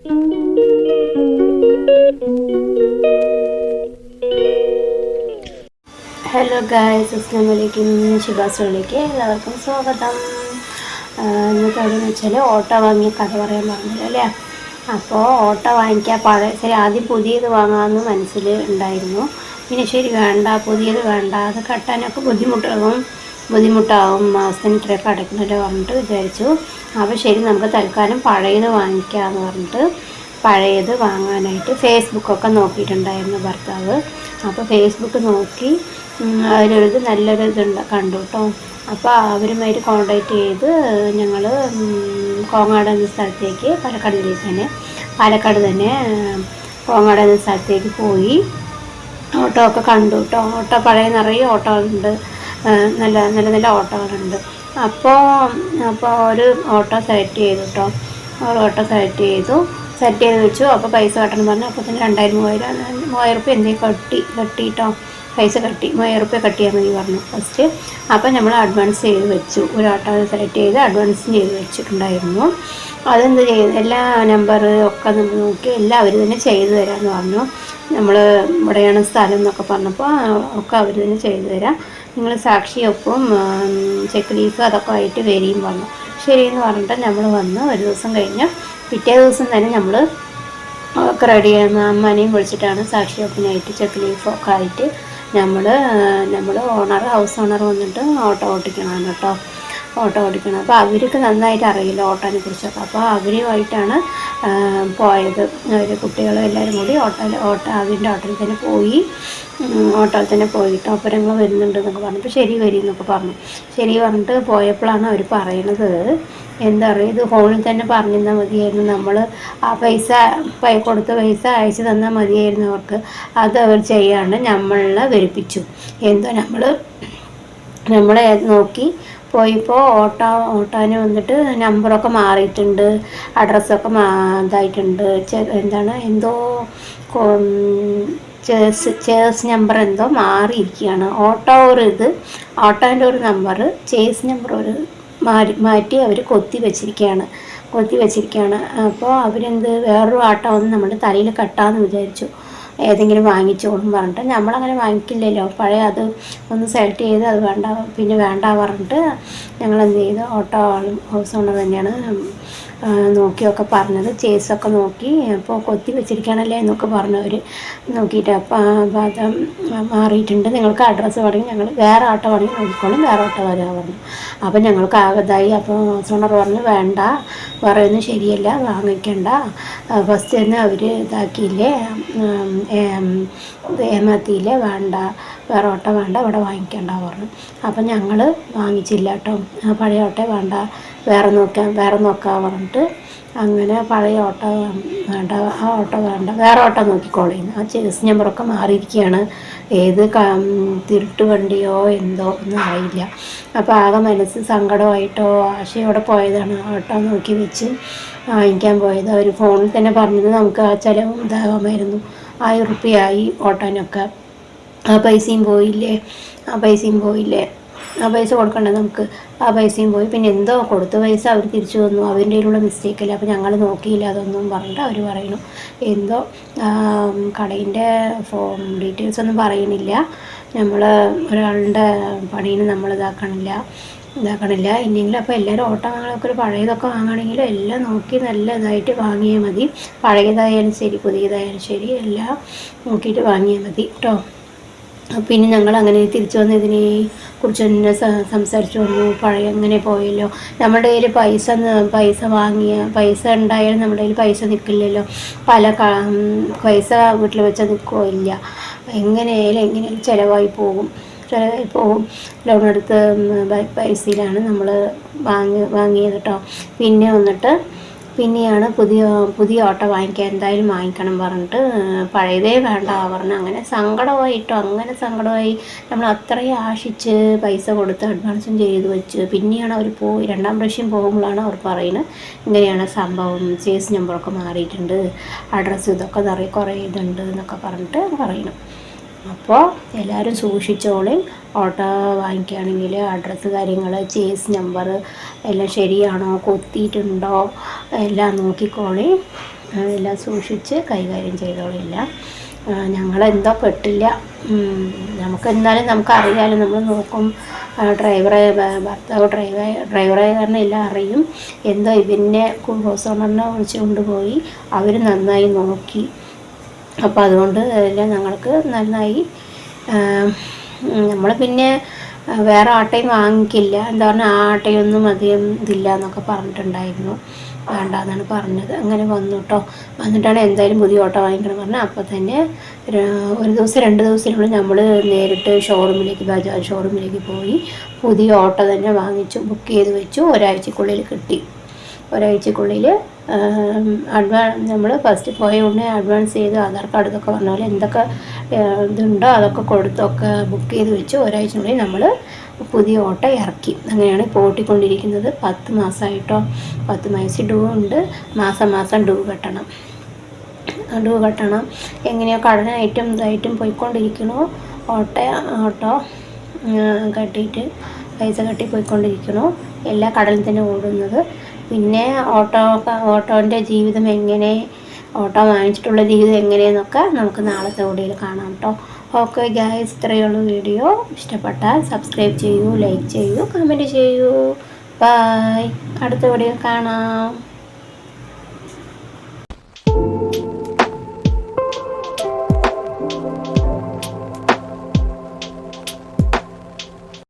Hello guys, അസ്സലാമു അലൈക്കും. ശിബാസുകളിലേക്ക് എല്ലാവർക്കും സ്വാഗതം. ഇന്നത്തെ എവിടെയെന്ന് വെച്ചാൽ ഓട്ടോ വാങ്ങിയ കഥ പറയാൻ പറഞ്ഞില്ല അല്ലേ. അപ്പോൾ ഓട്ടോ വാങ്ങിക്കാൻ ശരി ആദ്യം പുതിയത് വാങ്ങാമെന്ന് മനസ്സിൽ ഉണ്ടായിരുന്നു. പിന്നെ ശരി വേണ്ട, പുതിയത് വേണ്ട, അത് കട്ടാനൊക്കെ ബുദ്ധിമുട്ടാവും, മാസത്തിന് ഇത്രയൊക്കെ അടയ്ക്കണമല്ലോ പറഞ്ഞിട്ട് വിചാരിച്ചു. അപ്പോൾ ശരി നമുക്ക് തൽക്കാലം പഴയത് വാങ്ങിക്കാമെന്ന് പറഞ്ഞിട്ട് പഴയത് വാങ്ങാനായിട്ട് ഫേസ്ബുക്കൊക്കെ നോക്കിയിട്ടുണ്ടായിരുന്നു ഭർത്താവ്. അപ്പോൾ ഫേസ്ബുക്ക് നോക്കി അതിലൊരു നല്ലൊരു കണ്ടു കേട്ടോ. അപ്പോൾ അവരുമായിട്ട് കോണ്ടാക്ട് ചെയ്ത് ഞങ്ങൾ കോങ്ങാട് എന്ന സ്ഥലത്തേക്ക് പാലക്കാട് തന്നെ കോങ്ങാട് എന്ന സ്ഥലത്തേക്ക് പോയി ഓട്ടോ ഒക്കെ കണ്ടു കേട്ടോ. ഓട്ടോ പഴയ നിറയെ ഓട്ടോകളുണ്ട്, നല്ല നല്ല നല്ല ഓട്ടോകളുണ്ട്. അപ്പോൾ ഒരു ഓട്ടോ സെലക്ട് ചെയ്തു കേട്ടോ. ഓട്ടോ സെലക്ട് ചെയ്ത് വെച്ചു. അപ്പോൾ പൈസ കട്ടണം പറഞ്ഞു. അപ്പോൾ തന്നെ 2000-3000 റുപ്യ എന്തെങ്കിലും കട്ടിട്ടോ പൈസ 3000 റുപ്യ കട്ടിയാൽ മതി പറഞ്ഞു ഫസ്റ്റ്. അപ്പോൾ നമ്മൾ അഡ്വാൻസ് ചെയ്ത് വെച്ചു. ഒരു ഓട്ടോ സെലക്ട് ചെയ്ത് അഡ്വാൻസും ചെയ്ത് വെച്ചിട്ടുണ്ടായിരുന്നു. അതെന്ത് ചെയ്ത് എല്ലാ നമ്പർ ഒക്കെ നമ്മൾ നോക്കി എല്ലാം അവർ തന്നെ ചെയ്തു തരാമെന്ന് പറഞ്ഞു. നമ്മൾ ഇവിടെയാണ് സ്ഥലം എന്നൊക്കെ പറഞ്ഞപ്പോൾ ഒക്കെ അവർ തന്നെ ചെയ്തു തരാം, നിങ്ങൾ സാക്ഷിയൊപ്പും ചെക്ക് ലീഫ് അതൊക്കെ ആയിട്ട് വരികയും പറഞ്ഞു. ശരിയെന്ന് പറഞ്ഞിട്ട് നമ്മൾ വന്ന് ഒരു ദിവസം കഴിഞ്ഞ് പിറ്റേ ദിവസം തന്നെ നമ്മൾ ഒക്കെ റെഡി ചെയ്യുന്ന അമ്മനെയും വിളിച്ചിട്ടാണ് സാക്ഷിയൊപ്പിനായിട്ട് ചെക്ക് ലീഫൊക്കെ ആയിട്ട് നമ്മൾ ഹൗസ് ഓണർ വന്നിട്ട് ഓട്ടോ ഓടിക്കണം കേട്ടോ. അപ്പോൾ അവർക്ക് നന്നായിട്ട് അറിയില്ല ഓട്ടോനെ കുറിച്ചൊക്കെ. അപ്പോൾ അവരുമായിട്ടാണ് പോയത്. അവർ കുട്ടികളും എല്ലാവരും കൂടി അവരുടെ ഓട്ടോയിൽ തന്നെ പോയിട്ട് ഒപ്പരങ്ങൾ വരുന്നുണ്ട് എന്നൊക്കെ പറഞ്ഞപ്പോൾ ശരി വരും എന്നൊക്കെ പറഞ്ഞു. ശരി പറഞ്ഞിട്ട് പോയപ്പോഴാണ് അവർ പറയണത്, എന്താ പറയുക, ഇത് ഫോണിൽ തന്നെ പറഞ്ഞിരുന്നാൽ മതിയായിരുന്നു, നമ്മൾ ആ കൊടുത്ത പൈസ അയച്ചു തന്നാൽ മതിയായിരുന്നു അവർക്ക്. അത് അവർ ചെയ്യാണ്ട് നമ്മളെ വെറുപ്പിച്ചു. എന്തോ നമ്മളെ നോക്കി പോയപ്പോൾ ഓട്ടോന് വന്നിട്ട് നമ്പറൊക്കെ മാറിയിട്ടുണ്ട്, അഡ്രസ്സൊക്കെ ഇതായിട്ടുണ്ട്, എന്തോ ചേസ് നമ്പർ എന്തോ മാറിയിരിക്കുകയാണ്. ഓട്ടോൻ്റെ ഒരു നമ്പർ ചേസ് നമ്പർ മാറ്റി അവർ കൊത്തി വെച്ചിരിക്കുകയാണ്. അപ്പോൾ അവരെന്ത് വേറൊരു ഓട്ടോ വന്ന് നമ്മുടെ തലയിൽ കെട്ടാമെന്ന് വിചാരിച്ചു, ഏതെങ്കിലും വാങ്ങിച്ചോളും പറഞ്ഞിട്ട്. നമ്മളങ്ങനെ വാങ്ങിക്കില്ലല്ലോ, പഴയ അത് ഒന്ന് സെലക്ട് ചെയ്ത് അത് വേണ്ട പറഞ്ഞിട്ട് ഞങ്ങൾ എന്ത് ചെയ്തു, ഓട്ടോ ഹൗസ് ഓണർ തന്നെയാണ് നോക്കിയൊക്കെ പറഞ്ഞത്. ചേസൊക്കെ നോക്കി അപ്പോൾ കൊത്തി വെച്ചിരിക്കുകയാണല്ലേ എന്നൊക്കെ പറഞ്ഞു അവർ നോക്കിയിട്ട്. അപ്പോൾ അത് മാറിയിട്ടുണ്ട്, നിങ്ങൾക്ക് അഡ്രസ്സ് വേണമെങ്കിൽ ഞങ്ങൾ വേറെ ഓട്ടോ വേണമെങ്കിൽ നോക്കിക്കോളും, വേറെ ഓട്ടോ വരാൻ പറഞ്ഞു. അപ്പോൾ ഞങ്ങൾക്ക് ആകതായി. അപ്പോൾ ഹൗസ് ഓണർ പറഞ്ഞു, വേണ്ട, പറയുന്നത് ശരിയല്ല, വാങ്ങിക്കണ്ട, ഫസ്റ്റ് തന്നെ അവർ ഇതാക്കിയില്ലേ, ഏമാത്തിയില്ലേ, വേണ്ട, വേറെ ഓട്ടോ വേണ്ട, ഇവിടെ വാങ്ങിക്കണ്ട പറഞ്ഞു. അപ്പം ഞങ്ങൾ വാങ്ങിച്ചില്ല കേട്ടോ. പഴയ ഓട്ടോ വേണ്ട, വേറെ നോക്കാം പറഞ്ഞിട്ട് അങ്ങനെ പഴയ ഓട്ടോ വേണ്ട, ആ ഓട്ടോ വേണ്ട, വേറെ ഓട്ടോ നോക്കിക്കോളേന്ന്. ആ ചേസ് നമ്പറൊക്കെ മാറിയിരിക്കുകയാണ്, ഏത് തിരുട്ട് വണ്ടിയോ എന്തോ ഒന്നും അറിയില്ല. അപ്പോൾ ആകെ മനസ്സ് സങ്കടമായിട്ടോ ആശയോടെ പോയതാണ്. ഓട്ടോ നോക്കി വെച്ച് വാങ്ങിക്കാൻ പോയത്. അവർ ഫോണിൽ തന്നെ പറഞ്ഞത് നമുക്ക് ആ ചിലവും ഇതാകാമായിരുന്നു, 1000 റുപ്യയായി ഓട്ടോനൊക്കെ. ആ പൈസയും പോയില്ലേ, ആ പൈസ കൊടുക്കണ്ടേ നമുക്ക്, ആ പൈസയും പോയി. പിന്നെ എന്തോ കൊടുത്ത പൈസ അവർ തിരിച്ചു തന്നു, അവരുടെ കയ്യിലുള്ള മിസ്റ്റേക്കല്ല, അപ്പോൾ ഞങ്ങൾ നോക്കിയില്ല അതൊന്നും പറഞ്ഞിട്ട് അവർ പറയുന്നു. എന്തോ കടയിൻ്റെ ഡീറ്റെയിൽസ് ഒന്നും പറയണില്ല, നമ്മൾ ഒരാളുടെ പണിയിൽ നമ്മൾ ഇതാക്കണില്ല. ഇനിയെങ്കിലും അപ്പോൾ എല്ലാവരും ഓട്ടങ്ങളൊക്കെ ഒരു പഴയതൊക്കെ വാങ്ങുകയാണെങ്കിൽ എല്ലാം നോക്കി നല്ല ഇതായിട്ട് വാങ്ങിയാൽ മതി. പഴയതായാലും ശരി പുതിയതായാലും ശരി എല്ലാം നോക്കിയിട്ട് വാങ്ങിയാൽ മതി കേട്ടോ. പിന്നെ ഞങ്ങൾ അങ്ങനെ തിരിച്ചു വന്ന് ഇതിനെ കുറിച്ച് തന്നെ സംസാരിച്ചു വന്നു. പഴയ അങ്ങനെ പോയല്ലോ, നമ്മുടെ കയ്യിൽ പൈസ ഉണ്ടായാലും നമ്മുടെ കയ്യിൽ പൈസ നിൽക്കില്ലല്ലോ, പൈസ വീട്ടിൽ വെച്ചാൽ നിൽക്കുകയോ ഇല്ല, എങ്ങനെയായാലും ചിലവായി പോകും. ലോൺ എടുത്ത് പൈസയിലാണ് നമ്മൾ വാങ്ങിയത് കേട്ടോ. പിന്നെയാണ് പുതിയ ഓട്ടോ എന്തായാലും വാങ്ങിക്കണം പറഞ്ഞിട്ട് പഴയതേ വേണ്ട പറഞ്ഞു. അങ്ങനെ സങ്കടമായി. നമ്മൾ അത്രയും ആശിച്ച് പൈസ കൊടുത്ത് അഡ്വാൻസും ചെയ്ത് വെച്ച് പിന്നെയാണ് അവർ രണ്ടാം പ്രാവശ്യം പോകുമ്പോഴാണ് അവർ പറയുന്നത്, ഇങ്ങനെയാണ് സംഭവം, ചേസ് നമ്പറൊക്കെ മാറിയിട്ടുണ്ട്, അഡ്രസ്സ് ഇതൊക്കെ നിറയെ കുറേ ഇതുണ്ട് എന്നൊക്കെ പറഞ്ഞിട്ട് പറയണം. അപ്പോൾ എല്ലാവരും സൂക്ഷിച്ചോളി, ഓട്ടോ വാങ്ങിക്കുകയാണെങ്കിൽ അഡ്രസ്സ് കാര്യങ്ങൾ ചേസ് നമ്പർ എല്ലാം ശരിയാണോ, കൊത്തിയിട്ടുണ്ടോ എല്ലാം നോക്കിക്കോളി. എല്ലാം സൂക്ഷിച്ച് കൈകാര്യം ചെയ്തോളില്ല. ഞങ്ങളെന്തോ പെട്ടില്ല. നമുക്ക് എന്നാലും നമുക്കറിയാമല്ലോ, നമ്മൾ നോക്കും. ഭർത്താവ് ഡ്രൈവറെ കാരണം എല്ലാം അറിയും. എന്തോ ഇവനെ ഹൗസ് ഓണറിനെ വിളിച്ച് കൊണ്ടുപോയി. അവർ നന്നായി നോക്കി. അപ്പോൾ അതുകൊണ്ട് എല്ലാം ഞങ്ങൾക്ക് നന്നായി. നമ്മൾ പിന്നെ വേറെ ആട്ടയും വാങ്ങിക്കില്ല. എന്താ പറഞ്ഞാൽ ആ ആട്ടയൊന്നും അധികം ഇതില്ല എന്നൊക്കെ പറഞ്ഞിട്ടുണ്ടായിരുന്നു. വേണ്ടാന്നാണ് പറഞ്ഞത്. അങ്ങനെ വന്നു കേട്ടോ. വന്നിട്ടാണ് എന്തായാലും പുതിയ ഓട്ടോ വാങ്ങിക്കണം പറഞ്ഞാൽ അപ്പോൾ തന്നെ ഒരു ദിവസം 2 ദിവസത്തിനുള്ളിൽ നമ്മൾ നേരിട്ട് ബജാജ് ഷോറൂമിലേക്ക് പോയി പുതിയ ഓട്ടോ തന്നെ വാങ്ങിച്ചു. ബുക്ക് ചെയ്ത് വെച്ചു. ഒരാഴ്ചക്കുള്ളിൽ കിട്ടി. ഒരാഴ്ചക്കുള്ളിൽ നമ്മൾ ഫസ്റ്റ് പോയ ഉടനെ അഡ്വാൻസ് ചെയ്ത് ആധാർ കാർഡ് ഇതൊക്കെ പറഞ്ഞ പോലെ എന്തൊക്കെ ഇതുണ്ടോ അതൊക്കെ കൊടുത്തൊക്കെ ബുക്ക് ചെയ്ത് വെച്ച് ഒരാഴ്ചക്കുള്ളിൽ നമ്മൾ പുതിയ ഓട്ടോ ഇറക്കി. അങ്ങനെയാണ് ഇപ്പോൾ ഓട്ടിക്കൊണ്ടിരിക്കുന്നത്. 10 മാസമായിട്ടോ. 10 മാസം ഡ്യൂ ഉണ്ട്. മാസം ഡ്യൂ കട്ടണം. എങ്ങനെയോ കടനായിട്ടും ഇതായിട്ടും പോയിക്കൊണ്ടിരിക്കണു. ഓട്ടോ കട്ടിയിട്ട് പൈസ കട്ടി പോയിക്കൊണ്ടിരിക്കണു. എല്ലാ കടലിൽ തന്നെ ഓടുന്നത്. പിന്നെ ഓട്ടോൻ്റെ ജീവിതം എങ്ങനെ, ഓട്ടോ വാങ്ങിച്ചിട്ടുള്ള ജീവിതം എങ്ങനെയെന്നൊക്കെ നമുക്ക് നാളത്തെ വീഡിയോയിൽ കാണാം കേട്ടോ. ഓക്കെ ഗായ്സ്, ഇത്രയേ ഉള്ളൂ വീഡിയോ. ഇഷ്ടപ്പെട്ടാൽ സബ്സ്ക്രൈബ് ചെയ്യൂ, ലൈക്ക് ചെയ്യൂ, കമൻറ്റ് ചെയ്യൂ. ബൈ. അടുത്ത വീഡിയോ കാണാം.